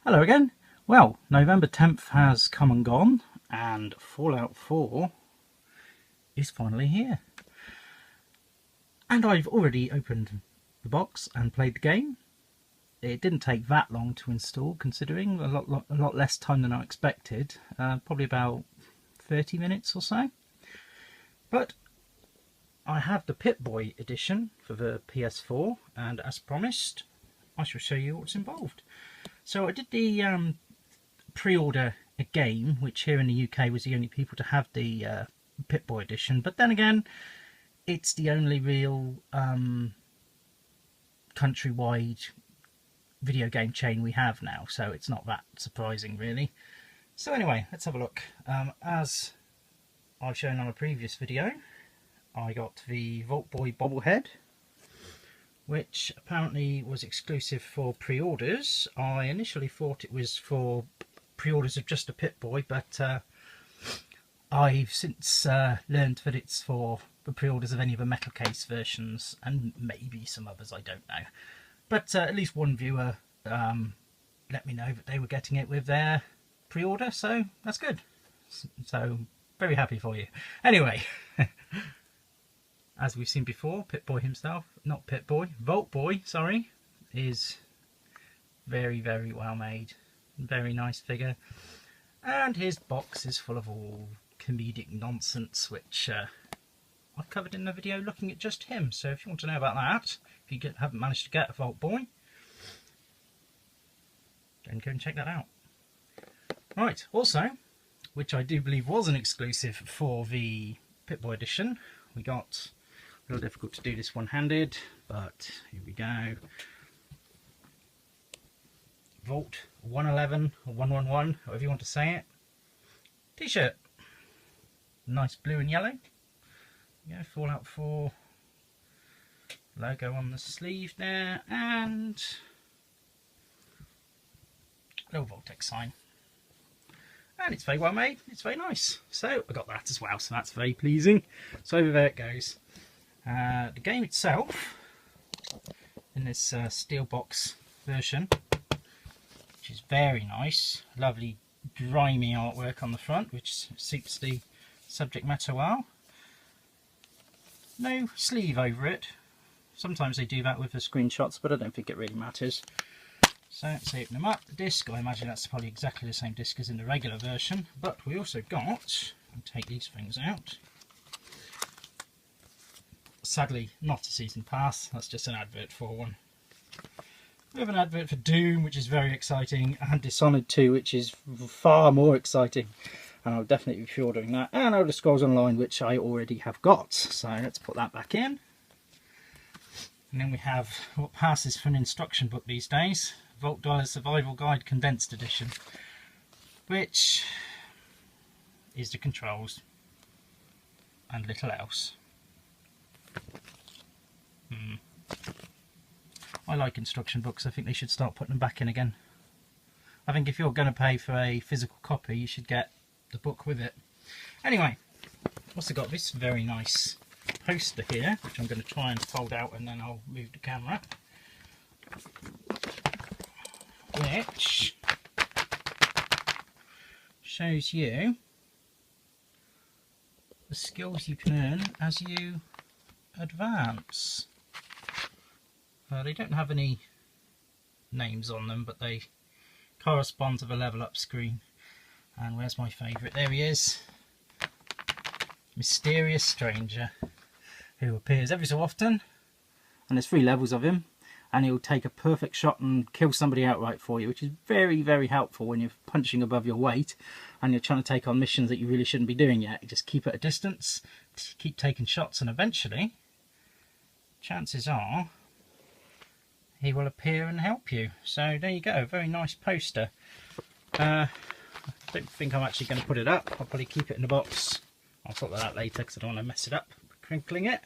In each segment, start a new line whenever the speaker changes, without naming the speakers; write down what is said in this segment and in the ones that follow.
Hello again. Well, November 10th has come and gone, and Fallout 4 is finally here. And I've already opened the box and played the game. It didn't take that long to install, considering a lot less time than I expected. Probably about 30 minutes or so. But I have the Pip-boy edition for the PS4, and as promised, I shall show you what's involved. So I did the pre-order a game, which here in the UK was the only people to have the Pip-boy edition, but then again, it's the only real countrywide video game chain we have now, so it's not that surprising really. So anyway, let's have a look. As I've shown on a previous video, I got the Vault Boy bobblehead, which apparently was exclusive for pre-orders. I initially thought it was for pre-orders of just a Pip-boy, but I've since learned that it's for the pre-orders of any of the metal case versions, and maybe some others, I don't know. But at least one viewer let me know that they were getting it with their pre-order, so that's good. So very happy for you. Anyway, as we've seen before, Pip-boy himself, not Pip-boy, Vault Boy, sorry, is very, very well made. Very nice figure. And his box is full of all comedic nonsense, which I've covered in the video looking at just him. So if you want to know about that, if you haven't managed to get a Vault Boy, then go and check that out. Right, also, which I do believe was an exclusive for the Pip-boy edition, we got, a little difficult to do this one-handed, but here we go. Vault 111 or 111, however you want to say it. T-shirt, nice blue and yellow. Yeah, Fallout 4 logo on the sleeve there, and a little Vault-Tec sign. And it's very well made, it's very nice. So I got that as well, so that's very pleasing. So there it goes. The game itself, in this steel box version, which is very nice, lovely grimy artwork on the front, which suits the subject matter well. No sleeve over it. Sometimes they do that with the screenshots, but I don't think it really matters. So let's open them up. The disc, I imagine that's probably exactly the same disc as in the regular version, but we also got, I'll take these things out, sadly not a season pass, that's just an advert for one. We have an advert for Doom, which is very exciting, and Dishonored 2, which is far more exciting, and I'll definitely be pre-ordering that, and Elder Scrolls Online, which I already have got. So let's put that back in. And then we have what passes for an instruction book these days, Vault Dweller Survival Guide Condensed Edition, which is the controls and little else. I like instruction books. I think they should start putting them back in again. I think if you're going to pay for a physical copy, you should get the book with it. Anyway, also got this very nice poster here, which I'm going to try and fold out and then I'll move the camera, which shows you the skills you can earn as you advance. They don't have any names on them, but they correspond to the level up screen. And where's my favourite? There he is. Mysterious Stranger, who appears every so often, and there's 3 levels of him, and he'll take a perfect shot and kill somebody outright for you, which is very, very helpful when you're punching above your weight and you're trying to take on missions that you really shouldn't be doing yet. You just keep at a distance, keep taking shots, and eventually, chances are, he will appear and help you. So there you go, very nice poster. I don't think I'm actually going to put it up. I'll probably keep it in the box. I'll sort that out later because I don't want to mess it up crinkling it.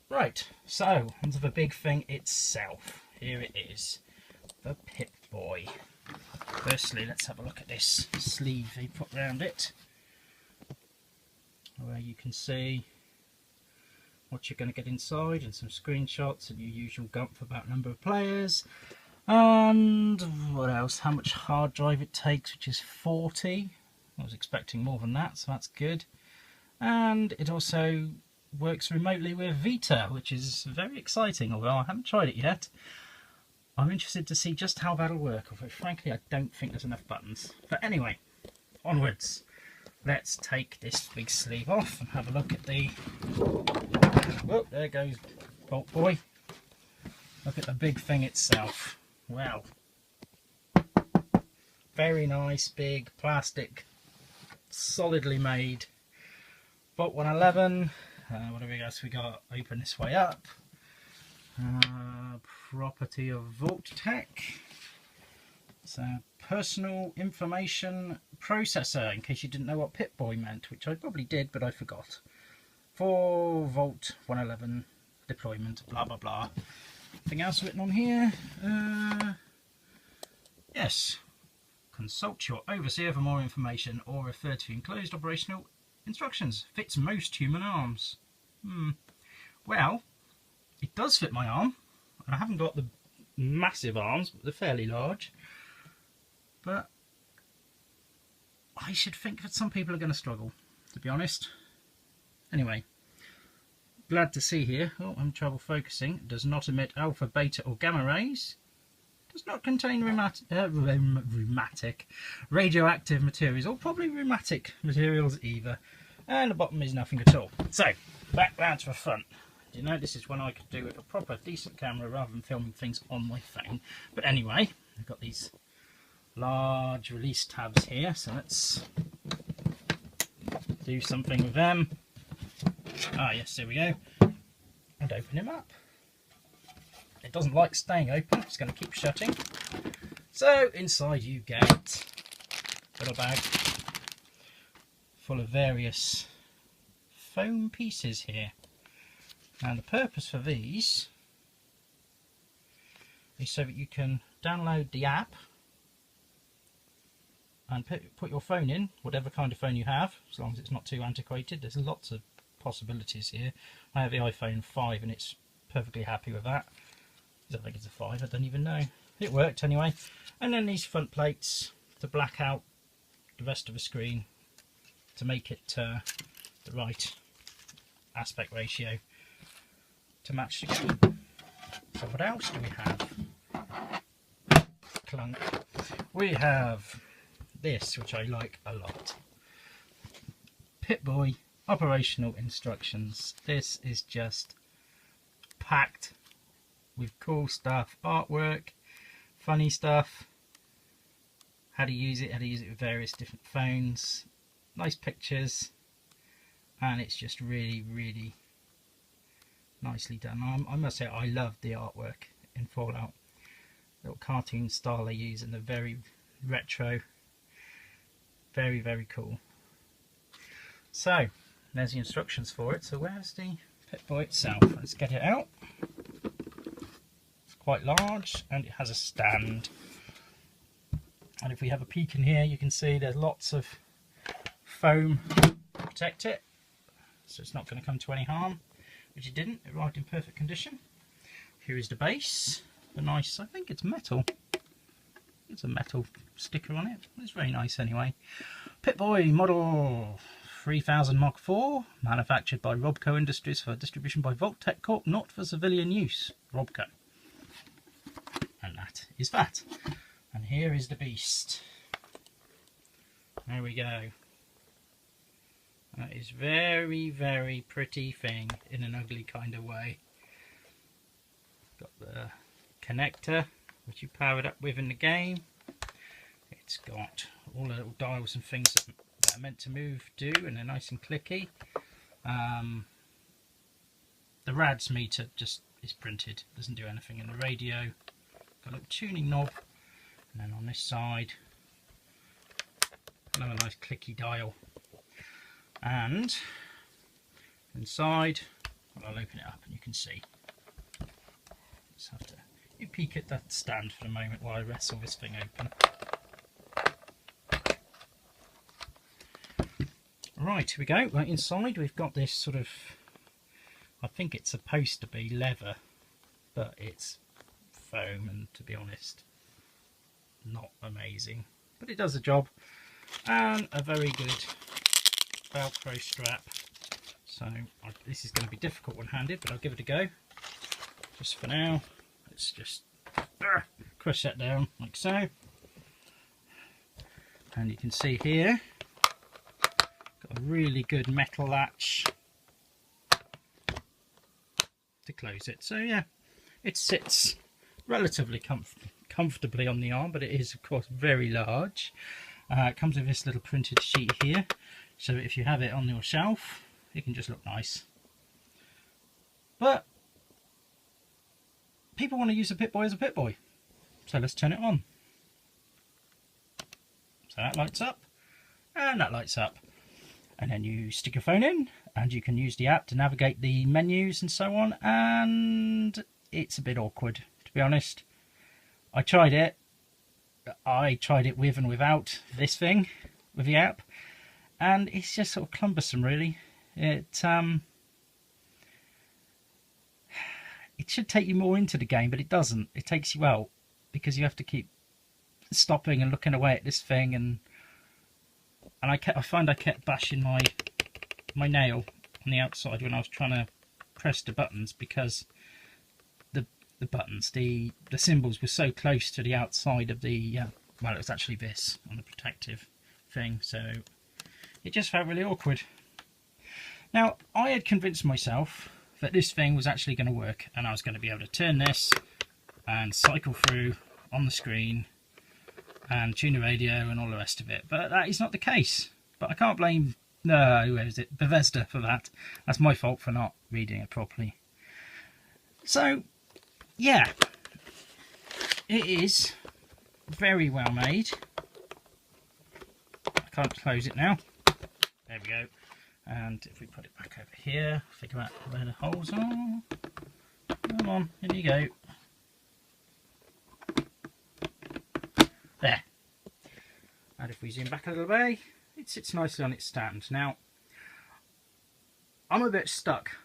Right, so onto the big thing itself. Here it is, the Pip-boy. Firstly, let's have a look at this sleeve they put around it, where you can see what you're going to get inside and some screenshots and your usual gump about number of players. And what else? How much hard drive it takes, which is 40. I was expecting more than that, so that's good. And it also works remotely with Vita, which is very exciting, although I haven't tried it yet. I'm interested to see just how that'll work, although frankly I don't think there's enough buttons. But anyway, onwards. Let's take this big sleeve off and have a look at the... Oh, there goes Pip-boy. Look at the big thing itself. Wow. Very nice, big, plastic, solidly made. Volt 111. What do we got? We got open this way up. Property of Vault-Tec. It's a personal information processor, in case you didn't know what Pip-boy meant, which I probably did, but I forgot. For Volt 111 deployment, blah blah blah. Anything else written on here? Yes. Consult your overseer for more information, or refer to enclosed operational instructions. Fits most human arms. Well, it does fit my arm. I haven't got the massive arms, but they're fairly large. But I should think that some people are going to struggle, to be honest. Anyway, glad to see here. Oh, I'm trouble focusing. Does not emit alpha, beta, or gamma rays. Does not contain radioactive materials, or probably rheumatic materials either. And the bottom is nothing at all. So, back round to the front. You know, this is when I could do with a proper, decent camera rather than filming things on my phone. But anyway, I've got these large release tabs here, so let's do something with them. Ah, yes, there we go. And open him up. It doesn't like staying open, it's going to keep shutting. So inside you get a little bag full of various foam pieces here. Now the purpose for these is so that you can download the app and put your phone in, whatever kind of phone you have, as long as it's not too antiquated. There's lots of possibilities here. I have the iPhone 5 and it's perfectly happy with that. I think it's a 5, I don't even know. It worked anyway. And then these front plates to black out the rest of the screen to make it the right aspect ratio to match the game. So what else do we have? Clunk. We have this, which I like a lot. Pip-boy operational instructions. This is just packed with cool stuff, artwork, funny stuff, how to use it with various different phones, nice pictures, and it's just really, really nicely done. I must say I love the artwork in Fallout. Little cartoon style they use, and they're very retro, very, very cool. So there's the instructions for it. So where's the Pip-boy itself? Let's get it out. It's quite large and it has a stand. And if we have a peek in here, you can see there's lots of foam to protect it, so it's not going to come to any harm, which it didn't. It arrived in perfect condition. Here is the base. The nice, I think it's metal. It's a metal sticker on it. It's very nice anyway. Pip-boy model 3000 Mark IV, manufactured by Robco Industries for distribution by Vault-Tec Corp, not for civilian use. Robco. And that is that. And here is the beast. There we go. That is very, very pretty thing in an ugly kind of way. Got the connector which you power it up with in the game. It's got all the little dials and things that are meant to move do, and they're nice and clicky. The RADS meter just is printed, doesn't do anything. In the radio, got a little tuning knob, and then on this side another nice clicky dial. And inside, well, I'll open it up and you can see. Just have to you peek at that stand for a moment while I wrestle this thing open. Right, here we go. Right, inside we've got this sort of, I think it's supposed to be leather, but it's foam, and to be honest, not amazing, but it does the job. And a very good Velcro strap. So this is going to be difficult one-handed, but I'll give it a go. Just for now, let's just crush that down like so. And you can see here, got a really good metal latch to close it. So yeah, it sits relatively comfortably on the arm, but it is of course very large. It comes with this little printed sheet here, so if you have it on your shelf, it can just look nice. But people want to use a Pip-boy as a Pip-boy, so let's turn it on. So that lights up, and that lights up. And then you stick your phone in, and you can use the app to navigate the menus and so on, and it's a bit awkward, to be honest. I tried it with and without this thing, with the app, and it's just sort of cumbersome, really. It should take you more into the game, but it doesn't. It takes you out, because you have to keep stopping and looking away at this thing, and I find I kept bashing my nail on the outside when I was trying to press the buttons, because the symbols were so close to the outside of the well, it was actually this on the protective thing, so it just felt really awkward. Now, I had convinced myself that this thing was actually going to work, and I was going to be able to turn this and cycle through on the screen and tune the radio and all the rest of it, but that is not the case. But I can't blame where is it, Bethesda, for that. That's my fault for not reading it properly. So yeah, it is very well made. I can't close it now. There we go. And if we put it back over here, figure out where the holes are. Come on, in you go. There. And if we zoom back a little way, it sits nicely on its stand. Now, I'm a bit stuck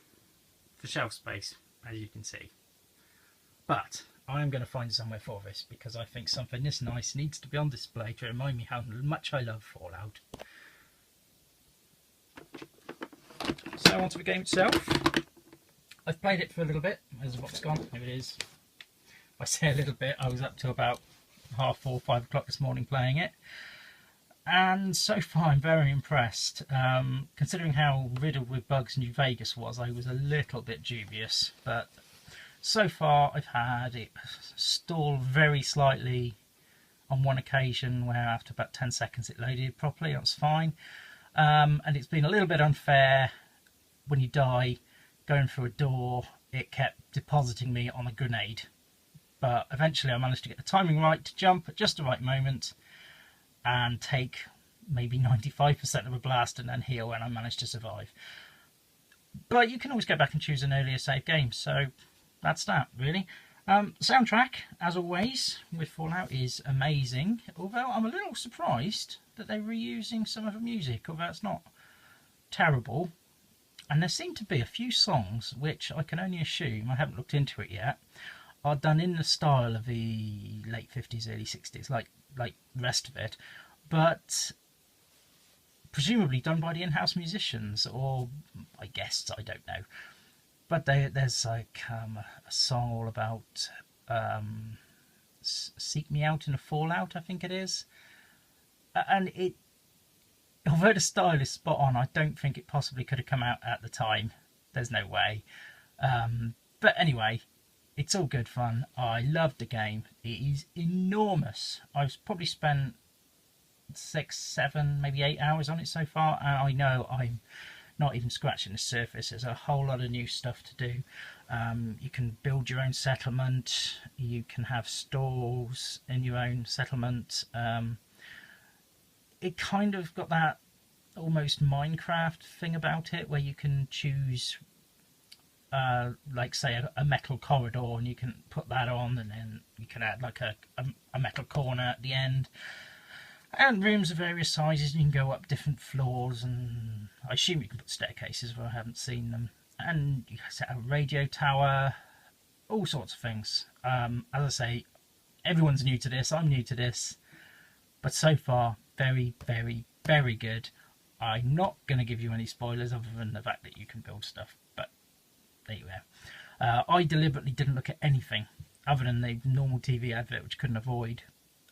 for shelf space, as you can see. But I am going to find somewhere for this, because I think something this nice needs to be on display to remind me how much I love Fallout. So onto the game itself. I've played it for a little bit. There's the box gone. Here it is. I say a little bit, I was up till about 4:30, 5 o'clock this morning playing it. And so far I'm very impressed. Considering how riddled with bugs New Vegas was, I was a little bit dubious. But so far I've had it stall very slightly on one occasion, where after about 10 seconds it loaded properly. That was fine. And it's been a little bit unfair. When you die going through a door, it kept depositing me on a grenade. But eventually I managed to get the timing right to jump at just the right moment and take maybe 95% of a blast and then heal, and I managed to survive. But you can always go back and choose an earlier save game, so that's that, really. Soundtrack, as always, with Fallout is amazing, although I'm a little surprised that they're reusing some of the music, although it's not terrible. And there seem to be a few songs which I can only assume, I haven't looked into it yet, are done in the style of the late 50s, early 60s, like the rest of it, but presumably done by the in-house musicians, or I guess, I don't know. But there's like a song all about Seek Me Out in a Fallout, I think it is. And it, although the style is spot on, I don't think it possibly could have come out at the time. There's no way. But anyway, it's all good fun. I loved the game. It is enormous. I've probably spent 6, 7, maybe 8 hours on it so far, and I know I'm not even scratching the surface. There's a whole lot of new stuff to do. You can build your own settlement. You can have stores in your own settlement. It kind of got that almost Minecraft thing about it, where you can choose like say a metal corridor, and you can put that on, and then you can add like a metal corner at the end, and rooms of various sizes. You can go up different floors, and I assume you can put staircases, but I haven't seen them. And you set a radio tower, all sorts of things. As I say, everyone's new to this, I'm new to this, but so far very, very, very good. I'm not going to give you any spoilers other than the fact that you can build stuff, but there you are. I deliberately didn't look at anything other than the normal TV advert, which couldn't avoid,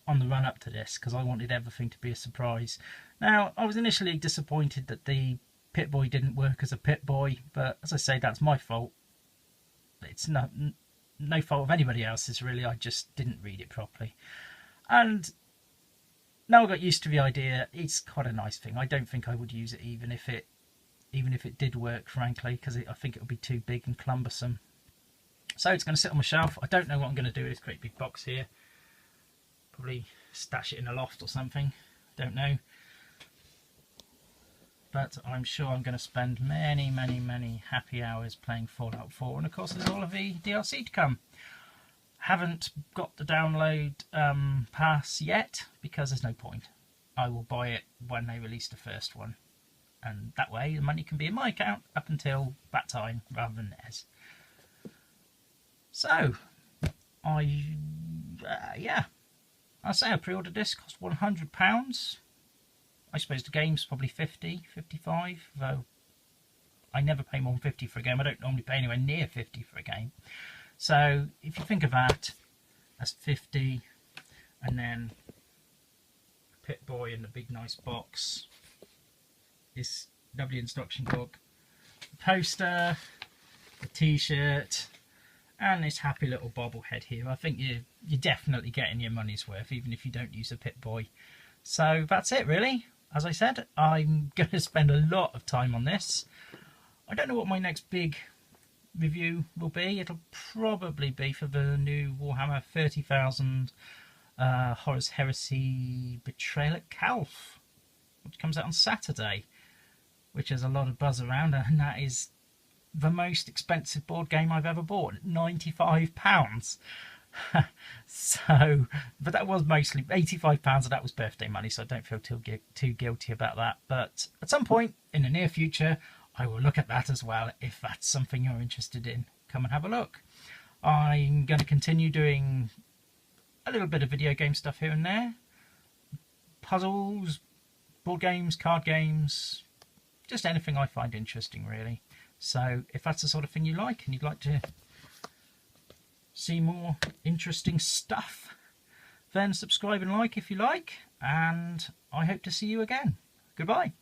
on the run up to this, because I wanted everything to be a surprise. Now, I was initially disappointed that the Pip-boy didn't work as a Pip-boy, but as I say, that's my fault. It's no fault of anybody else's, really. I just didn't read it properly. And now I got used to the idea. It's quite a nice thing. I don't think I would use it even if it did work, frankly, because I think it would be too big and cumbersome. So it's going to sit on my shelf. I don't know what I'm going to do with this great big box here. Probably stash it in a loft or something. Don't know. But I'm sure I'm going to spend many, many, many happy hours playing Fallout 4. And of course there's all of the DLC to come. Haven't got the download pass yet, because there's no point. I will buy it when they release the first one. And that way the money can be in my account up until that time, rather than theirs. So, yeah. I'll say I pre-ordered this, cost £100. I suppose the game's probably 50, 55, though I never pay more than 50 for a game. I don't normally pay anywhere near 50 for a game. So if you think of that, that's 50, and then Pip-boy in the big nice box, this lovely instruction book, the poster, the t-shirt, and this happy little bobblehead here. I think you're definitely getting your money's worth, even if you don't use a Pip-boy. So that's it, really. As I said, I'm going to spend a lot of time on this. I don't know what my next big review will be. It'll probably be for the new Warhammer 30,000 Horus Heresy Betrayal at Calf, which comes out on Saturday, which has a lot of buzz around, and that is the most expensive board game I've ever bought, £95. So, but that was mostly £85, and that was birthday money, so I don't feel too guilty about that. But at some point in the near future, I will look at that as well. If that's something you're interested in, come and have a look. I'm going to continue doing a little bit of video game stuff here and there, puzzles, board games, card games, just anything I find interesting, really. So if that's the sort of thing you like, and you'd like to see more interesting stuff, then subscribe and like if you like, and I hope to see you again. Goodbye.